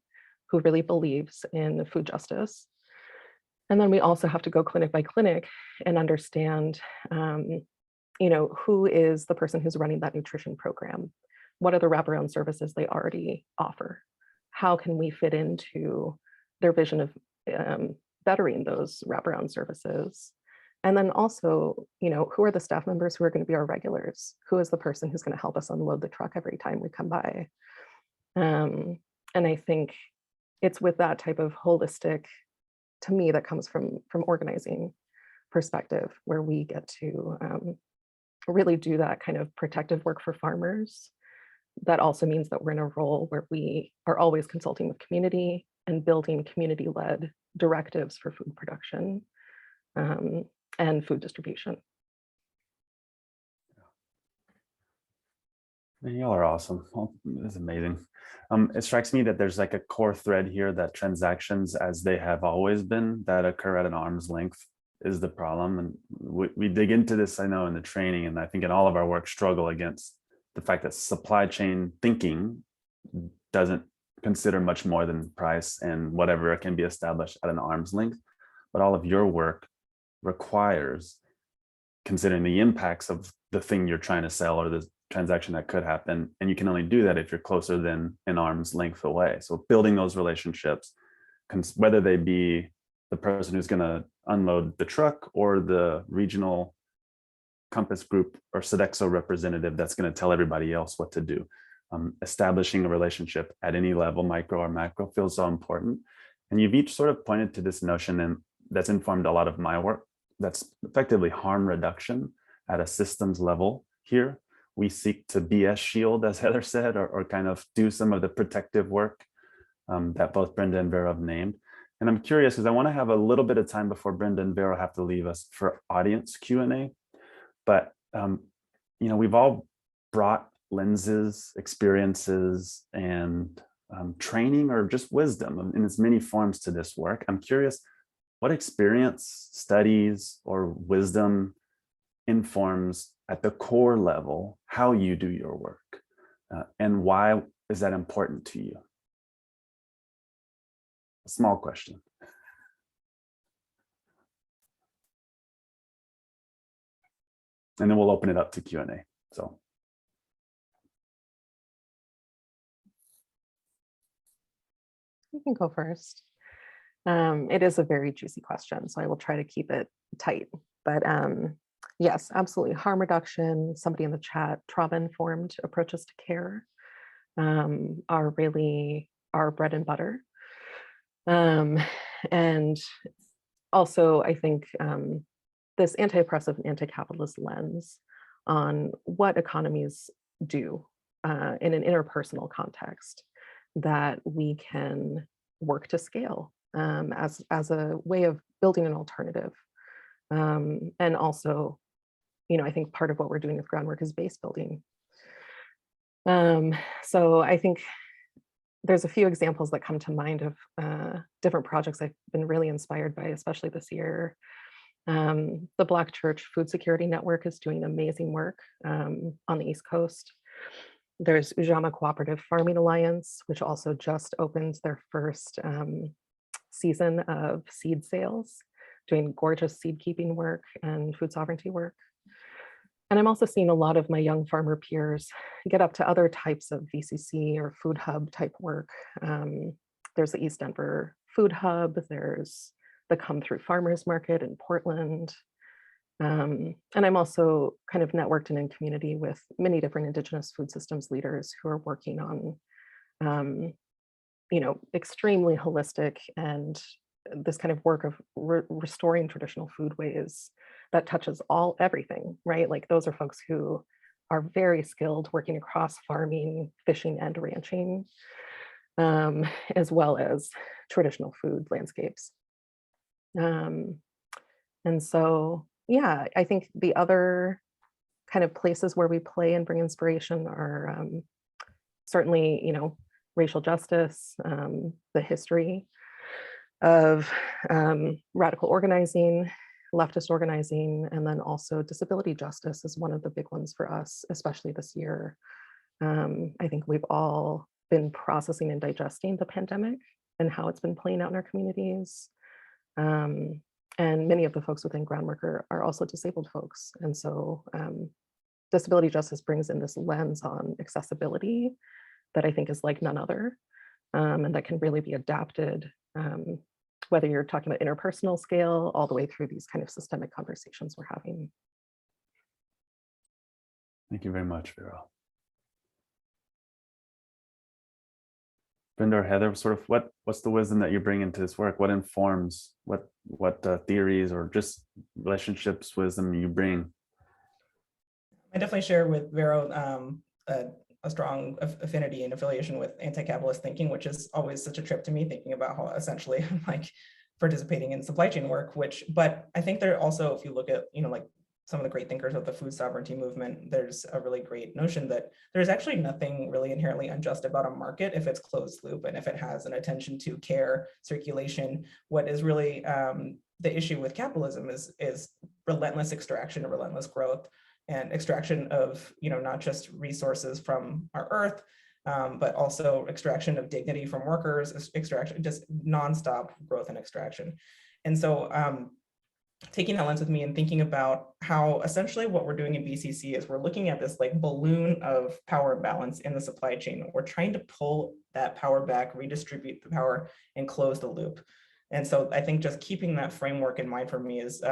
who really believes in food justice. And then we also have to go clinic by clinic and understand, you know, who is the person who's running that nutrition program? What are the wraparound services they already offer? How can we fit into their vision of bettering those wraparound services? And then also, you know, who are the staff members who are going to be our regulars? Who is the person who's going to help us unload the truck every time we come by? And I think it's with that type of holistic, to me, that comes from organizing perspective, where we get to really do that kind of protective work for farmers. That also means that we're in a role where we are always consulting with community and building community-led directives for food production and food distribution. Man, y'all are awesome. Oh, this is amazing. It strikes me that there's like a core thread here that transactions, as they have always been, that occur at an arm's length is the problem. And we dig into this, I know, in the training, and I think in all of our work struggle against the fact that supply chain thinking doesn't consider much more than price and whatever can be established at an arm's length. But all of your work requires considering the impacts of the thing you're trying to sell or the transaction that could happen. And you can only do that if you're closer than an arm's length away. So building those relationships, whether they be the person who's going to unload the truck or the regional Compass Group or Sodexo representative that's going to tell everybody else what to do. Establishing a relationship at any level, micro or macro, feels so important. And you've each sort of pointed to this notion, and that's informed a lot of my work. That's effectively harm reduction at a systems level here. We seek to BS shield, as Heather said, or kind of do some of the protective work that both Brenda and Vero have named. And I'm curious because I want to have a little bit of time before Brenda and Vero have to leave us for audience Q&A. But you know, we've all brought lenses, experiences, and training or just wisdom in its many forms to this work. I'm curious, what experience, studies, or wisdom informs at the core level how you do your work, and why is that important to you? A small question. And then we'll open it up to Q&A. So. You can go first. It is a very juicy question, so I will try to keep it tight. But yes, absolutely. Harm reduction, somebody in the chat, trauma-informed approaches to care are really our bread and butter. And also, I think this anti-oppressive and anti-capitalist lens on what economies do in an interpersonal context that we can work to scale as a way of building an alternative. And also, you know, I think part of what we're doing with groundwork is base building. So I think there's a few examples that come to mind of different projects I've been really inspired by, especially this year. The Black Church Food Security Network is doing amazing work on the East Coast. There's Ujamaa Cooperative Farming Alliance, which also just opened their first season of seed sales, doing gorgeous seed keeping work and food sovereignty work. And I'm also seeing a lot of my young farmer peers get up to other types of VCC or food hub type work. There's the East Denver Food Hub, there's the Come Through Farmers Market in Portland. And I'm also kind of networked and in community with many different Indigenous food systems leaders who are working on, you know, extremely holistic and this kind of work of restoring traditional foodways that touches everything, right? Like those are folks who are very skilled working across farming, fishing, and ranching, as well as traditional food landscapes. And so, yeah, I think the other kind of places where we play and bring inspiration are certainly, you know, racial justice, the history of radical organizing, leftist organizing, and then also disability justice is one of the big ones for us, especially this year. I think we've all been processing and digesting the pandemic and how it's been playing out in our communities. And many of the folks within Groundwork are also disabled folks. And so disability justice brings in this lens on accessibility that I think is like none other, and that can really be adapted, whether you're talking about interpersonal scale, all the way through these kind of systemic conversations we're having. Thank you very much, Vero. Brenda or Heather, sort of what's the wisdom that you bring into this work? What informs, what theories or just relationships, wisdom you bring? I definitely share with Vero a strong affinity and affiliation with anti-capitalist thinking, which is always such a trip to me, thinking about how essentially I'm like participating in supply chain work, but I think there also, if you look at, you know, like some of the great thinkers of the food sovereignty movement, there's a really great notion that there's actually nothing really inherently unjust about a market if it's closed loop and if it has an attention to care, circulation. What is really the issue with capitalism is relentless extraction and relentless growth and extraction of, you know, not just resources from our earth, but also extraction of dignity from workers, extraction, just nonstop growth and extraction. And so taking that lens with me and thinking about how essentially what we're doing in BCC is we're looking at this like balloon of power imbalance in the supply chain. We're trying to pull that power back, redistribute the power, and close the loop. And so I think just keeping that framework in mind for me is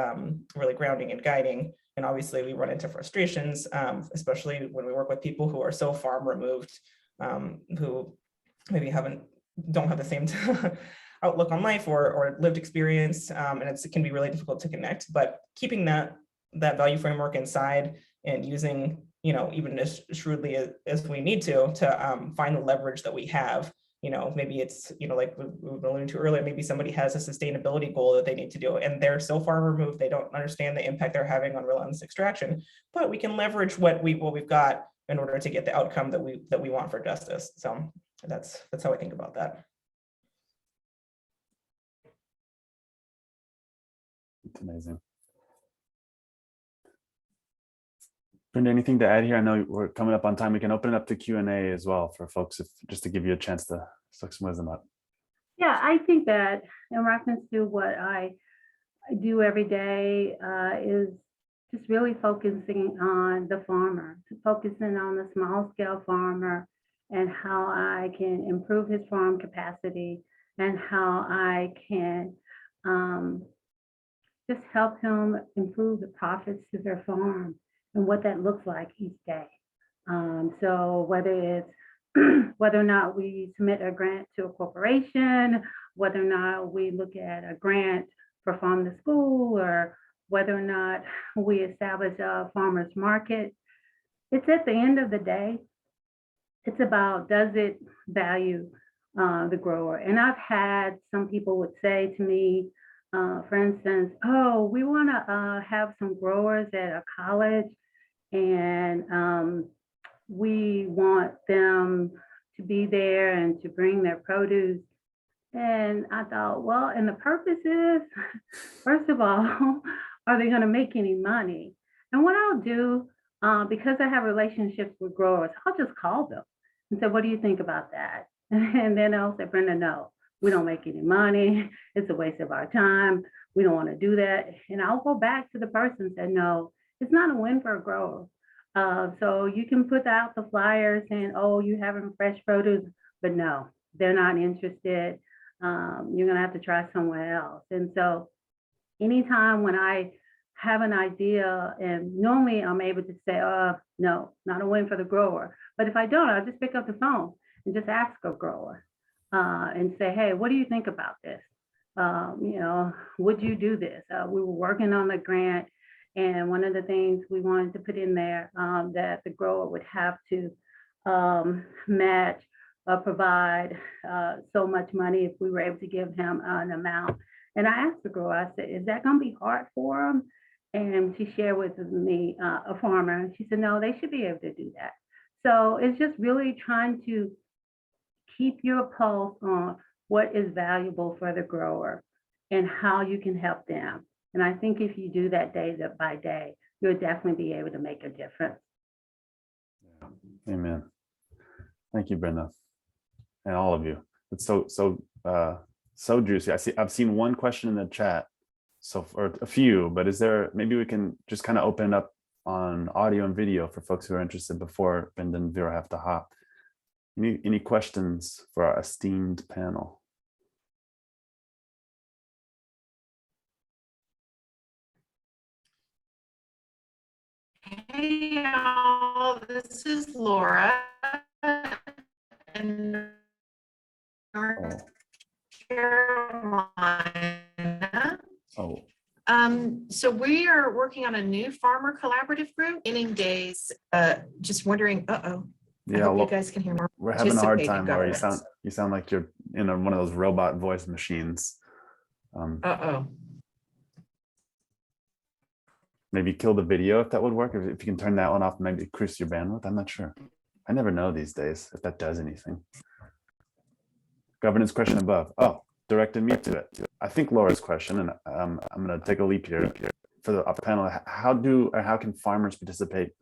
really grounding and guiding. And obviously we run into frustrations, especially when we work with people who are so farm removed, who maybe don't have the same outlook on life or lived experience, and it can be really difficult to connect. But keeping that value framework inside and using, you know, even as shrewdly as we need to find the leverage that we have. You know, maybe it's, you know, like we were alluding to earlier, maybe somebody has a sustainability goal that they need to do, and they're so far removed, they don't understand the impact they're having on relentless extraction. But we can leverage what we've got in order to get the outcome that we want for justice. So that's how I think about that. It's amazing. Brenda, anything to add here? I know we're coming up on time. We can open it up to Q&A as well for folks, just to give you a chance to suck some wisdom up. Yeah, I think that in reference to what I do every day is just really focusing on the farmer, focusing on the small scale farmer and how I can improve his farm capacity and how I can just help him improve the profits to their farm and what that looks like each day. So whether or not we submit a grant to a corporation, whether or not we look at a grant for farm to school, or whether or not we establish a farmer's market, it's at the end of the day, it's about, does it value the grower? And I've had some people would say to me, for instance, oh, we want to have some growers at a college and we want them to be there and to bring their produce. And I thought, well, and the purpose is, first of all, are they going to make any money? And what I'll do, because I have relationships with growers, I'll just call them and say, what do you think about that? And then they'll say, Brenda, no, we don't make any money. It's a waste of our time. We don't want to do that. And I'll go back to the person and say, no, it's not a win for a grower. So you can put out the flyers saying, oh, you having fresh produce, but no, they're not interested. You're going to have to try somewhere else. And so anytime when I have an idea, and normally I'm able to say, no, not a win for the grower. But if I don't, I'll just pick up the phone and just ask a grower and say, hey, what do you think about this? would you do this? We were working on the grant, and one of the things we wanted to put in there that the grower would have to match or provide so much money if we were able to give him an amount. And I asked the grower, I said, is that going to be hard for him? And she shared with me, a farmer, and she said, no, they should be able to do that. So it's just really trying to keep your pulse on what is valuable for the grower and how you can help them. And I think if you do that day by day, you'll definitely be able to make a difference. Amen. Thank you, Brenda, and all of you. It's so juicy. I've seen one question in the chat, or a few, but is there, maybe we can just kind of open it up on audio and video for folks who are interested before Brenda and Vero have to hop. Any questions for our esteemed panel? Hey y'all, this is Laura in North Carolina. Oh, So we are working on a new farmer collaborative group, inning days. Just wondering, I yeah. hope Well, you guys can hear me. we're having a hard Participating time, Laura. governance. You sound like you're in one of those robot voice machines. Maybe kill the video if that would work. If you can turn that one off, maybe increase your bandwidth. I'm not sure. I never know these days if that does anything. Governance question above. Oh, directed me to it. I think Laura's question, and I'm going to take a leap here for the panel. How can farmers participate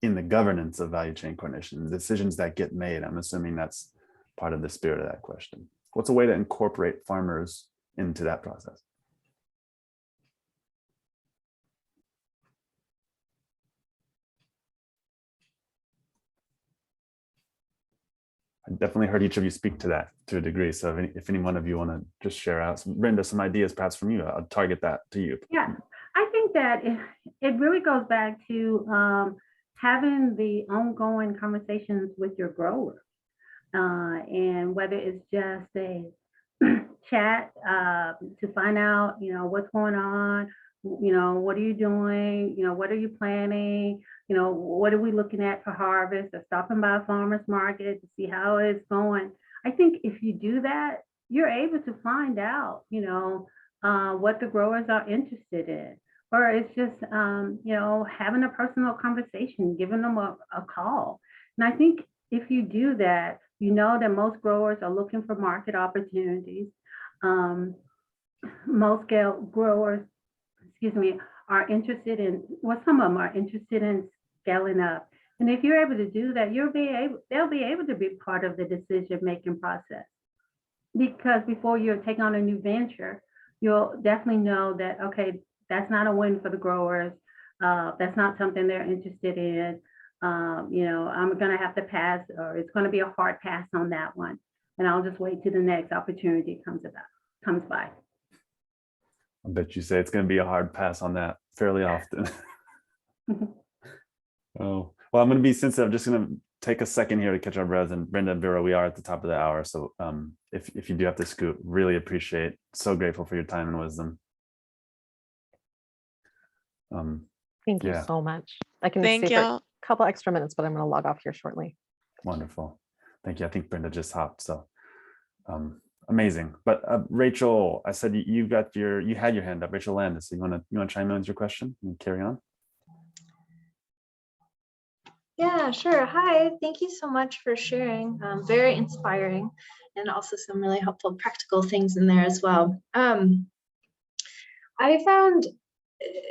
in the governance of value chain coordination, the decisions that get made? I'm assuming that's part of the spirit of that question. What's a way to incorporate farmers into that process? I definitely heard each of you speak to that to a degree. So if any one of you want to just share out Brenda, some ideas perhaps from you, I'll target that to you. Yeah, I think that it really goes back to having the ongoing conversations with your growers, and whether it's just a chat to find out, what's going on, what are you doing, what are you planning, what are we looking at for harvest, or stopping by a farmer's market to see how it's going. I think if you do that, you're able to find out, what the growers are interested in. Or it's just, having a personal conversation, giving them a call. And I think if you do that, that most growers are looking for market opportunities. Most growers, are interested in, some of them are interested in scaling up. And if you're able to do that, they'll be able to be part of the decision-making process. Because before you take on a new venture, you'll definitely know that, okay, that's not a win for the growers. That's not something they're interested in. I'm going to have to pass, or it's going to be a hard pass on that one. And I'll just wait till the next opportunity comes by. I bet you say it's going to be a hard pass on that fairly often. Oh, well, I'm going to be sensitive. I'm just going to take a second here to catch our breath. And Brenda and Vero, we are at the top of the hour. So if you do have to scoot, really appreciate, so grateful for your time and wisdom. Thank you so much. I can stay for a couple extra minutes, but I'm going to log off here shortly. Wonderful. Thank you. I think Brenda just hopped. So amazing. But Rachel, I said you had your hand up. Rachel Landis. So you want to chime in with your question and carry on? Yeah, sure. Hi, thank you so much for sharing. Very inspiring, and also some really helpful practical things in there as well. I found,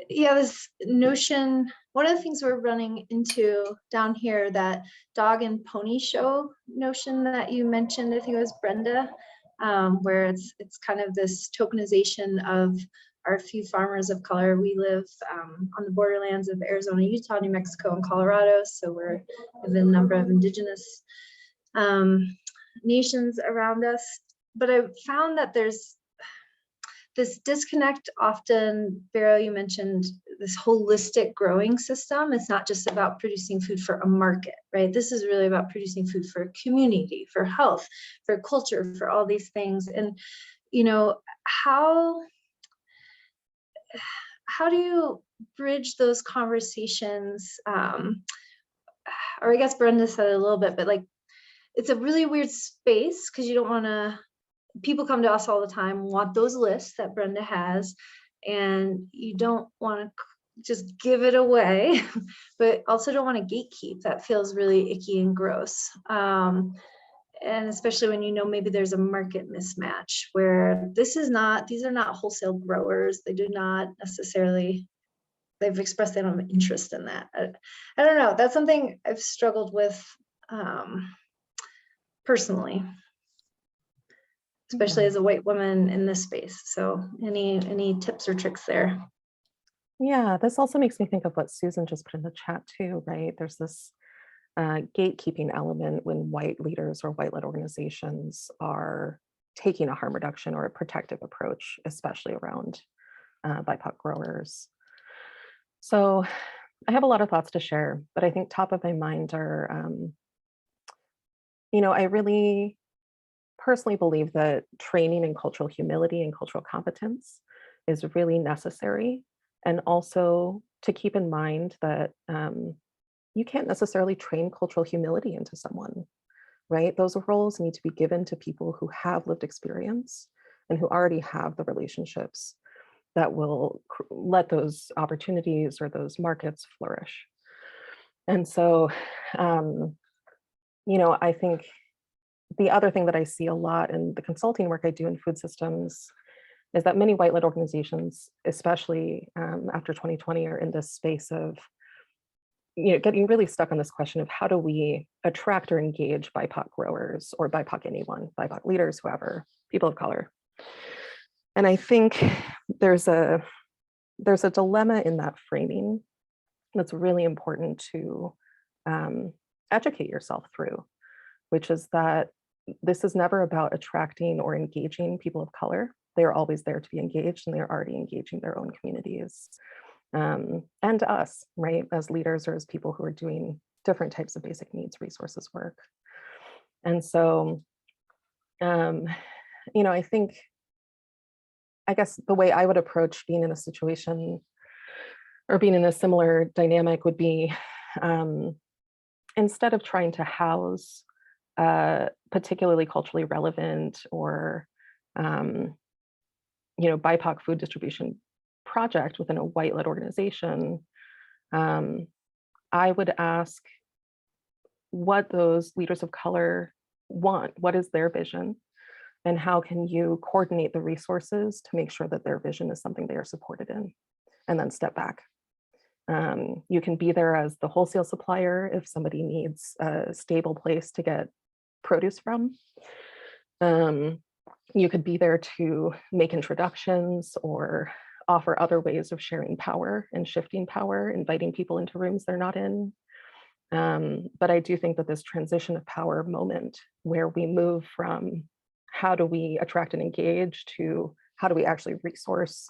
this notion, one of the things we're running into down here, that dog and pony show notion that you mentioned, I think it was Brenda, where it's kind of this tokenization of our few farmers of color. We live on the borderlands of Arizona, Utah, New Mexico, and Colorado. So we have a number of indigenous nations around us. But I found that there's this disconnect often. Vero, you mentioned this holistic growing system. It's not just about producing food for a market, right? This is really about producing food for a community, for health, for culture, for all these things. And you know, how do you bridge those conversations? Or I guess Brenda said it a little bit, but like, it's a really weird space because you don't want to, people come to us all the time, want those lists that Brenda has, and you don't want to just give it away, but also don't want to gatekeep. That feels really icky and gross. And especially when you know maybe there's a market mismatch where these are not wholesale growers. They do not necessarily, they've expressed they don't have interest in that. I don't know. That's something I've struggled with personally, especially as a white woman in this space. So any tips or tricks there? Yeah, this also makes me think of what Susan just put in the chat too, right? There's this gatekeeping element when white leaders or white-led organizations are taking a harm reduction or a protective approach, especially around BIPOC growers. So I have a lot of thoughts to share, but I think top of my mind are, I really personally believe that training in cultural humility and cultural competence is really necessary. And also to keep in mind that you can't necessarily train cultural humility into someone, right? Those roles need to be given to people who have lived experience and who already have the relationships that will let those opportunities or those markets flourish. And so, I think the other thing that I see a lot in the consulting work I do in food systems is that many white-led organizations, especially after 2020, are in this space of getting really stuck on this question of how do we attract or engage BIPOC growers or BIPOC anyone, BIPOC leaders, whoever, people of color. And I think there's a dilemma in that framing that's really important to educate yourself through, which is that this is never about attracting or engaging people of color. They're always there to be engaged, and they're already engaging their own communities. And us, right, as leaders or as people who are doing different types of basic needs resources work. And so, I guess the way I would approach being in a situation or being in a similar dynamic would be, instead of trying to house particularly culturally relevant or, BIPOC food distribution project within a white-led organization, I would ask what those leaders of color want. What is their vision? And how can you coordinate the resources to make sure that their vision is something they are supported in? And then step back. You can be there as the wholesale supplier if somebody needs a stable place to get produce from. You could be there to make introductions or offer other ways of sharing power and shifting power, inviting people into rooms they're not in. But I do think that this transition of power moment where we move from how do we attract and engage to how do we actually resource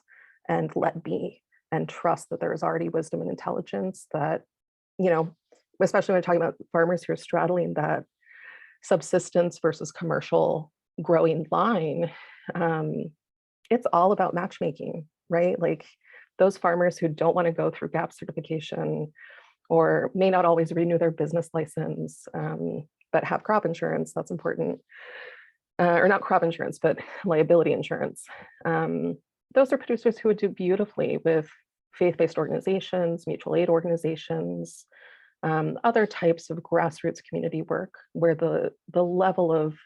and let be and trust that there is already wisdom and intelligence that, especially when we're talking about farmers who are straddling that subsistence versus commercial growing line, it's all about matchmaking, right? Like those farmers who don't want to go through GAP certification or may not always renew their business license, but have crop insurance, that's important. Or not crop insurance, but liability insurance. Those are producers who would do beautifully with faith-based organizations, mutual aid organizations, other types of grassroots community work where the level of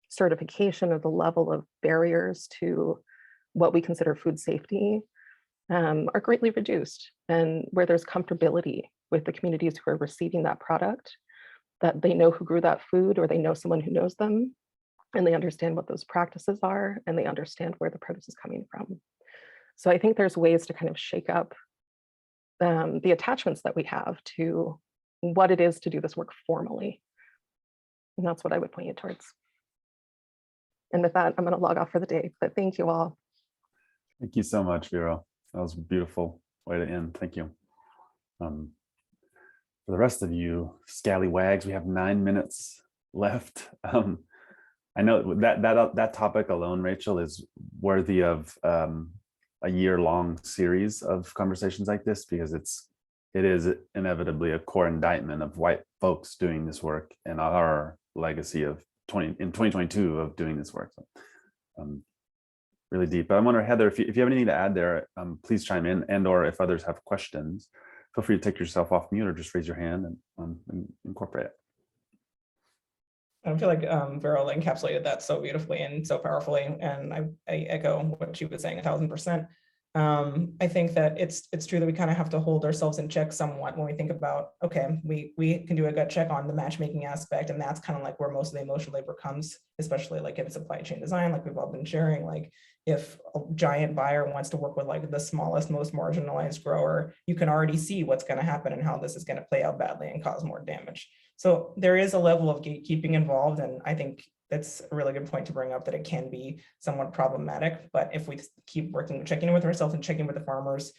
certification or the level of barriers to what we consider food safety are greatly reduced, and where there's comfortability with the communities who are receiving that product, that they know who grew that food or they know someone who knows them, and they understand what those practices are, and they understand where the produce is coming from. So I think there's ways to kind of shake up the attachments that we have to what it is to do this work formally. And that's what I would point you towards. And with that, I'm going to log off for the day, but thank you all. Thank you so much, Vero. That was a beautiful way to end. Thank you. For the rest of you scallywags, we have 9 minutes left. I know that topic alone, Rachel, is worthy of a year-long series of conversations like this, because it is inevitably a core indictment of white folks doing this work and our legacy of 2022 of doing this work. So, really deep. But I wonder, Heather, if you have anything to add there, please chime in, and or if others have questions, feel free to take yourself off mute or just raise your hand and incorporate it. I feel like Vero encapsulated that so beautifully and so powerfully, and I echo what she was saying 1000%. I think that it's true that we kind of have to hold ourselves in check somewhat when we think about, okay, we can do a gut check on the matchmaking aspect, and that's kind of like where most of the emotional labor comes, especially like in supply chain design, like we've all been sharing. Like if a giant buyer wants to work with like the smallest, most marginalized grower, you can already see what's going to happen and how this is going to play out badly and cause more damage. So there is a level of gatekeeping involved, and I think that's a really good point to bring up, that it can be somewhat problematic. But if we keep working, checking in with ourselves and checking with the farmers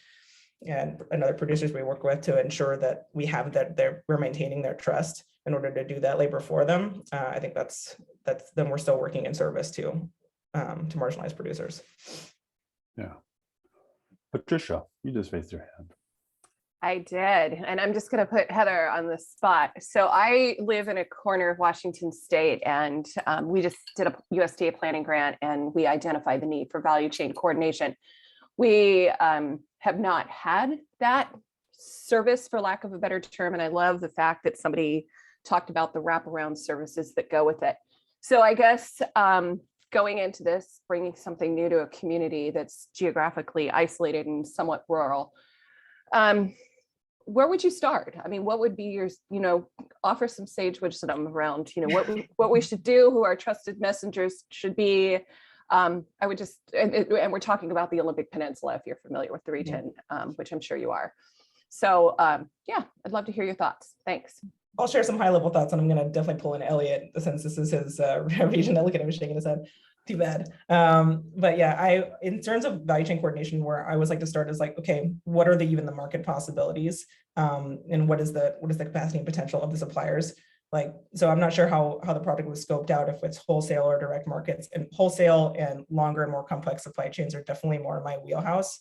and other producers we work with to ensure that we have that we're maintaining their trust in order to do that labor for them, I think that's then we're still working in service to marginalized producers. Yeah. Patricia, you just raised your hand. I did, and I'm just going to put Heather on the spot. So I live in a corner of Washington State, and we just did a USDA planning grant, and we identified the need for value chain coordination. We have not had that service, for lack of a better term, and I love the fact that somebody talked about the wraparound services that go with it. So I guess going into this, bringing something new to a community that's geographically isolated and somewhat rural, where would you start? I mean, what would be your, offer some sage wisdom around, what we should do, who our trusted messengers should be. I would just, and we're talking about the Olympic Peninsula, if you're familiar with the region, which I'm sure you are. So yeah, I'd love to hear your thoughts. Thanks. I'll share some high level thoughts, and I'm going to definitely pull in Elliot since this is his region. Look at him shaking his head. Too bad. But yeah, in terms of value chain coordination, where I always like to start is like, okay, what are even the market possibilities, and what is the capacity and potential of the suppliers? Like, so I'm not sure how the project was scoped out, if it's wholesale or direct markets, and wholesale and longer and more complex supply chains are definitely more in my wheelhouse.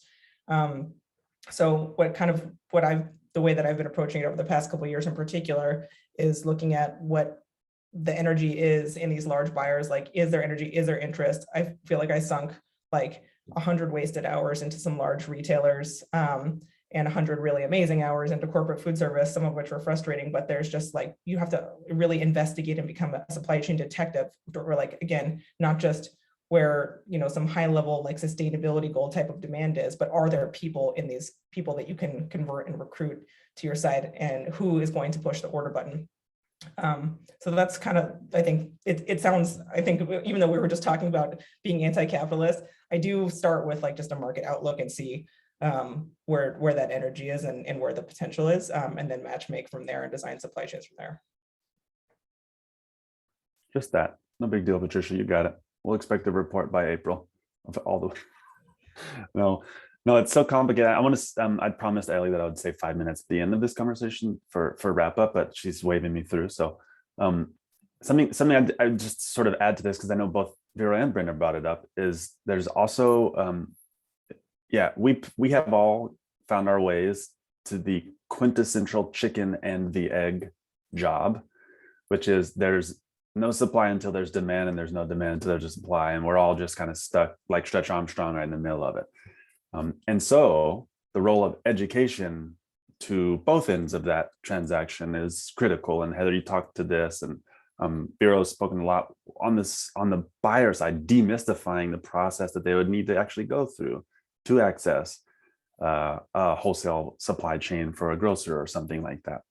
So the way that I've been approaching it over the past couple of years in particular is looking at what the energy is in these large buyers. Like, is there energy, is there interest? I feel like I sunk like 100 wasted hours into some large retailers, and 100 really amazing hours into corporate food service, some of which were frustrating, but there's just like, you have to really investigate and become a supply chain detective, or like, again, not just where, some high level like sustainability goal type of demand is, but are there people that you can convert and recruit to your side, and who is going to push the order button? So that's kind of, I think it sounds, I think even though we were just talking about being anti-capitalist, I do start with like just a market outlook and see where that energy is and where the potential is, and then match make from there and design supply chains from there. Just that. No big deal, Patricia. You got it. We'll expect a report by April of all the. No, it's so complicated. I promised Ellie that I would say 5 minutes at the end of this conversation for wrap up, but she's waving me through. So something I just sort of add to this, because I know both Vero and Brenda brought it up, is there's also we have all found our ways to the quintessential chicken and the egg job, which is there's no supply until there's demand, and there's no demand until there's a supply, and we're all just kind of stuck like Stretch Armstrong right in the middle of it. And so the role of education to both ends of that transaction is critical. And Heather, you talked to this, and Vero's spoken a lot on this, on the buyer side, demystifying the process that they would need to actually go through to access a wholesale supply chain for a grocer or something like that.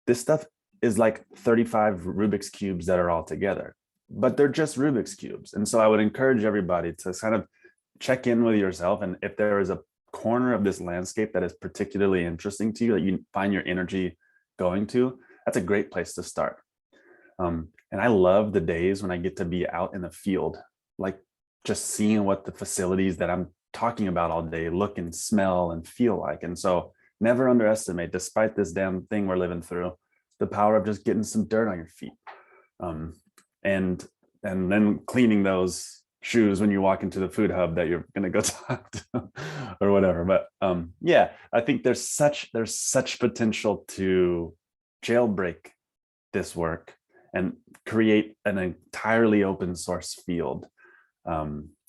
This stuff is like 35 Rubik's cubes that are all together, but they're just Rubik's cubes. And so I would encourage everybody to kind of check in with yourself, and if there is a corner of this landscape that is particularly interesting to you, that you find your energy going to, that's a great place to start. And I love the days when I get to be out in the field, like just seeing what the facilities that I'm talking about all day look and smell and feel like. And so never underestimate, despite this damn thing we're living through, the power of just getting some dirt on your feet. and then cleaning those shoes when you walk into the food hub that you're going to go talk to or whatever. But yeah, I think there's such potential to jailbreak this work and create an entirely open source field.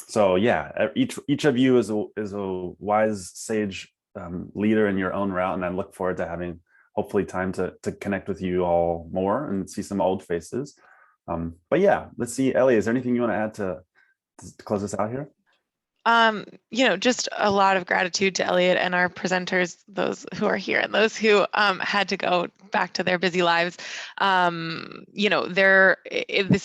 So yeah, each of you is a wise sage leader in your own route, and I look forward to having hopefully time to connect with you all more and see some old faces. But yeah, let's see, Ellie, is there anything you want to add to close us out here? Just a lot of gratitude to Elliot and our presenters, those who are here and those who had to go back to their busy lives. This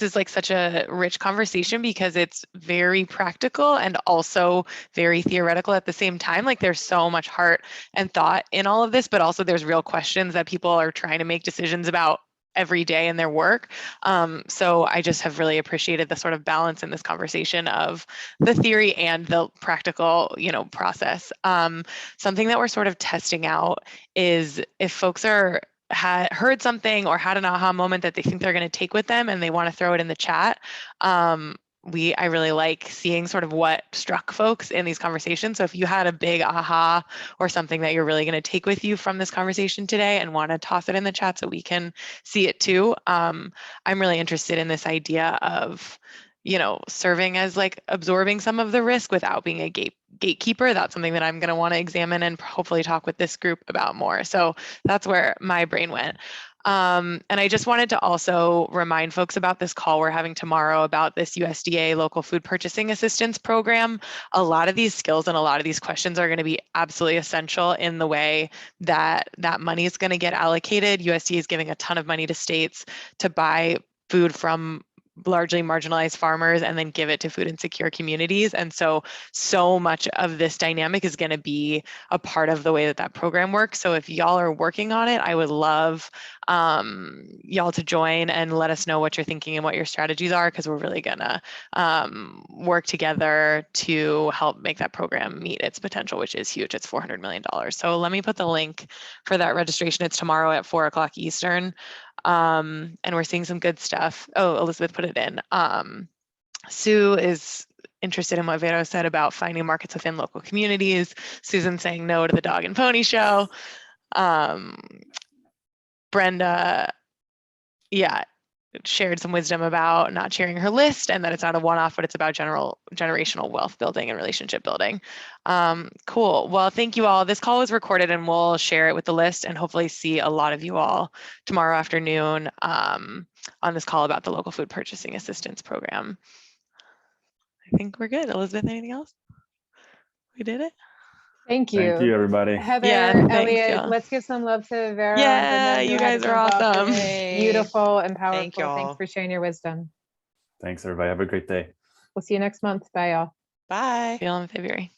is like such a rich conversation because it's very practical and also very theoretical at the same time. Like there's so much heart and thought in all of this, but also there's real questions that people are trying to make decisions about every day in their work. So I just have really appreciated the sort of balance in this conversation of the theory and the practical, process. Something that we're sort of testing out is if folks heard something or had an aha moment that they think they're going to take with them and they want to throw it in the chat. I really like seeing sort of what struck folks in these conversations. So if you had a big aha or something that you're really going to take with you from this conversation today and want to toss it in the chat so we can see it too. I'm really interested in this idea of, serving as like absorbing some of the risk without being a gatekeeper. That's something that I'm going to want to examine and hopefully talk with this group about more. So that's where my brain went. And I just wanted to also remind folks about this call we're having tomorrow about this USDA local food purchasing assistance program. A lot of these skills and a lot of these questions are going to be absolutely essential in the way that that money is going to get allocated. USDA is giving a ton of money to states to buy food from largely marginalized farmers and then give it to food insecure communities. And so much of this dynamic is going to be a part of the way that that program works. So if y'all are working on it, I would love y'all to join and let us know what you're thinking and what your strategies are, because we're really going to work together to help make that program meet its potential, which is huge. It's $400 million. So let me put the link for that registration. It's tomorrow at 4:00 Eastern. And we're seeing some good stuff. Oh, Elizabeth put it in. Sue is interested in what Vero said about finding markets within local communities. Susan saying no to the dog and pony show. Brenda, shared some wisdom about not sharing her list and that it's not a one-off, but it's about generational wealth building and relationship building. Cool. Well, thank you all. This call was recorded and we'll share it with the list and hopefully see a lot of you all tomorrow afternoon on this call about the local food purchasing assistance program. I think we're good. Elizabeth, anything else? We did it? Thank you. Thank you, everybody. Heather, thanks, Elliot, y'all. let's give some love to Vero. Yeah, and Brenda, you who had guys to are jump off. awesome. Beautiful and powerful. Thank y'all. Thanks for sharing your wisdom. Thanks, everybody. Have a great day. We'll see you next month. Bye, y'all. Bye. See you all in February.